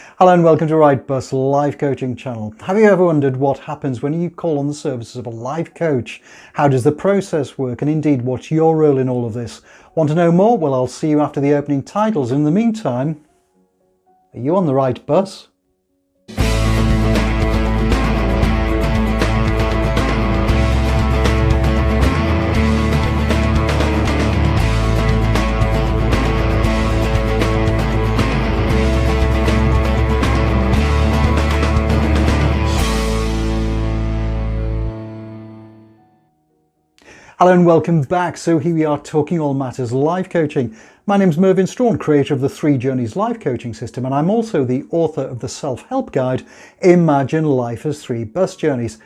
Hello and welcome to Right Bus Life Coaching channel. Have you ever wondered what happens when you call on the services of a life coach? How does the process work, and indeed what's your role in all of this? Want to know more? Well, I'll see you after the opening titles. In the meantime, are you on the right bus? Hello and welcome back. So here we are talking all matters life coaching. My name's Mervin Straughan, creator of the 3 Journeys life coaching system, and I'm also the author of the self-help guide, Imagine Life as 3 Bus Journeys.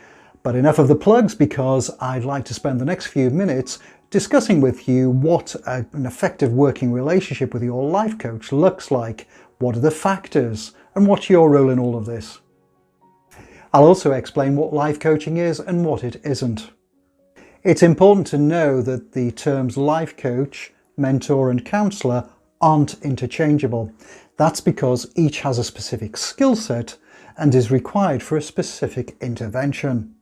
But enough of the plugs, because I'd like to spend the next few minutes discussing with you what an effective working relationship with your life coach looks like, what are the factors, and what's your role in all of this. I'll also explain what life coaching is and what it isn't. It's important to know that the terms life coach, mentor and counsellor aren't interchangeable. That's because each has a specific skill set and is required for a specific intervention.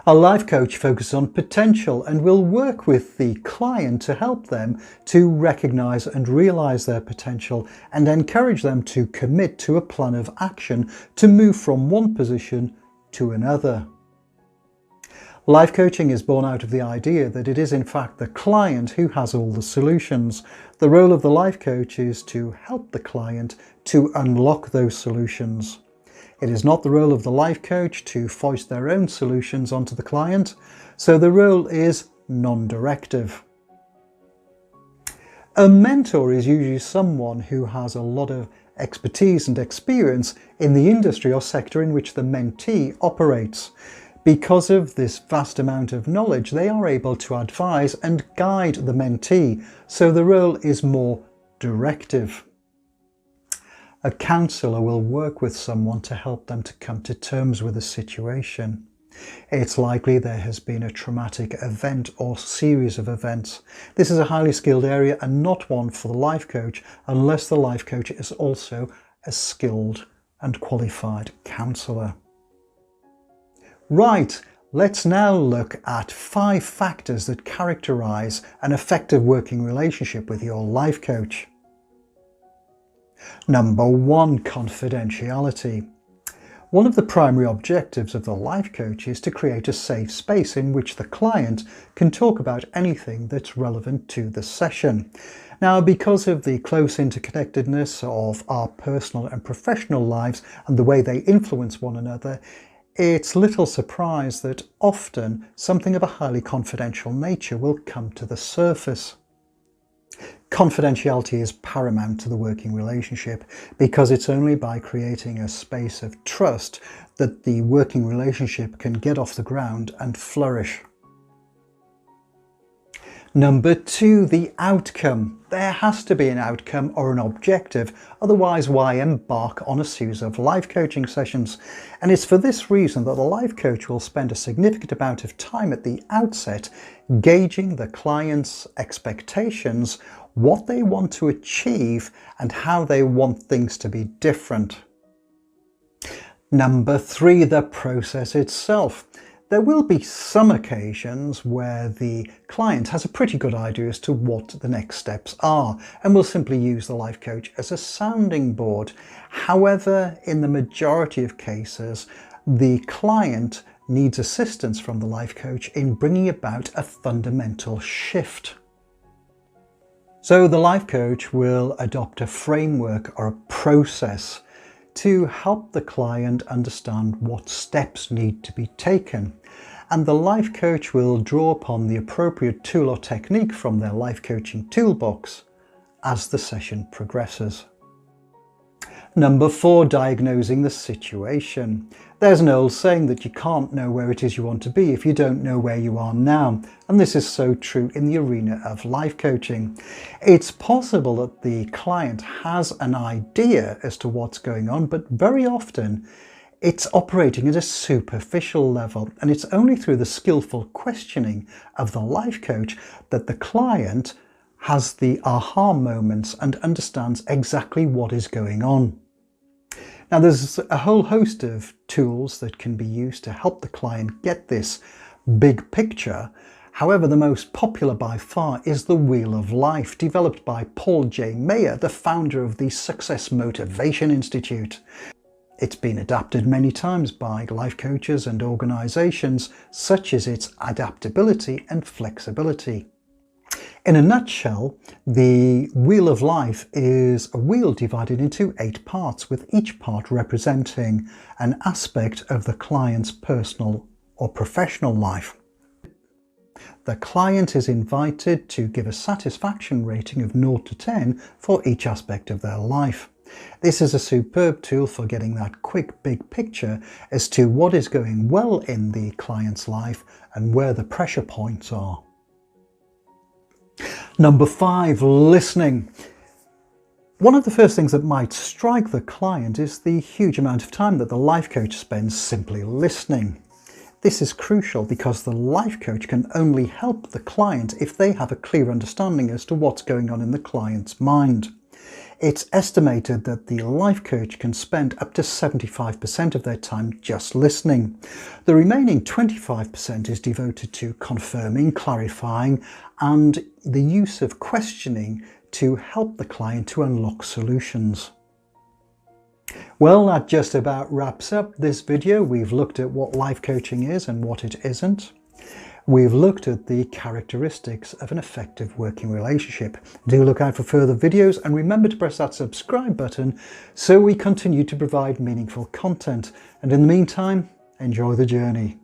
A life coach focuses on potential and will work with the client to help them to recognise and realise their potential and encourage them to commit to a plan of action to move from one position to another. Life coaching is born out of the idea that it is in fact the client who has all the solutions. The role of the life coach is to help the client to unlock those solutions. It is not the role of the life coach to foist their own solutions onto the client, so the role is non-directive. A mentor is usually someone who has a lot of expertise and experience in the industry or sector in which the mentee operates. Because of this vast amount of knowledge, they are able to advise and guide the mentee, so the role is more directive. A counsellor will work with someone to help them to come to terms with a situation. It's likely there has been a traumatic event or series of events. This is a highly skilled area and not one for the life coach, unless the life coach is also a skilled and qualified counsellor. Right, let's now look at 5 factors that characterise an effective working relationship with your life coach. Number 1, confidentiality. One of the primary objectives of the life coach is to create a safe space in which the client can talk about anything that's relevant to the session. Now, because of the close interconnectedness of our personal and professional lives and the way they influence one another, it's little surprise that often something of a highly confidential nature will come to the surface. Confidentiality is paramount to the working relationship, because it's only by creating a space of trust that the working relationship can get off the ground and flourish. Number 2, the outcome. There has to be an outcome or an objective, otherwise why embark on a series of life coaching sessions? And it's for this reason that the life coach will spend a significant amount of time at the outset gauging the client's expectations, what they want to achieve and how they want things to be different. Number 3, the process itself. There will be some occasions where the client has a pretty good idea as to what the next steps are and will simply use the life coach as a sounding board. However, in the majority of cases, the client needs assistance from the life coach in bringing about a fundamental shift. So the life coach will adopt a framework or a process to help the client understand what steps need to be taken. And the life coach will draw upon the appropriate tool or technique from their life coaching toolbox as the session progresses. Number 4, diagnosing the situation. There's an old saying that you can't know where it is you want to be if you don't know where you are now. And this is so true in the arena of life coaching. It's possible that the client has an idea as to what's going on, but very often it's operating at a superficial level, and it's only through the skillful questioning of the life coach that the client has the aha moments and understands exactly what is going on. Now, there's a whole host of tools that can be used to help the client get this big picture. However, the most popular by far is the Wheel of Life, developed by Paul J. Mayer, the founder of the Success Motivation Institute. It's been adapted many times by life coaches and organizations, such as its adaptability and flexibility. In a nutshell, the Wheel of Life is a wheel divided into 8 parts, with each part representing an aspect of the client's personal or professional life. The client is invited to give a satisfaction rating of 0 to 10 for each aspect of their life. This is a superb tool for getting that quick big picture as to what is going well in the client's life and where the pressure points are. Number 5, listening. One of the first things that might strike the client is the huge amount of time that the life coach spends simply listening. This is crucial because the life coach can only help the client if they have a clear understanding as to what's going on in the client's mind. It's estimated that the life coach can spend up to 75% of their time just listening. The remaining 25% is devoted to confirming, clarifying, and the use of questioning to help the client to unlock solutions. Well, that just about wraps up this video. We've looked at what life coaching is and what it isn't. We've looked at the characteristics of an effective working relationship. Do look out for further videos and remember to press that subscribe button so we continue to provide meaningful content. And in the meantime, enjoy the journey.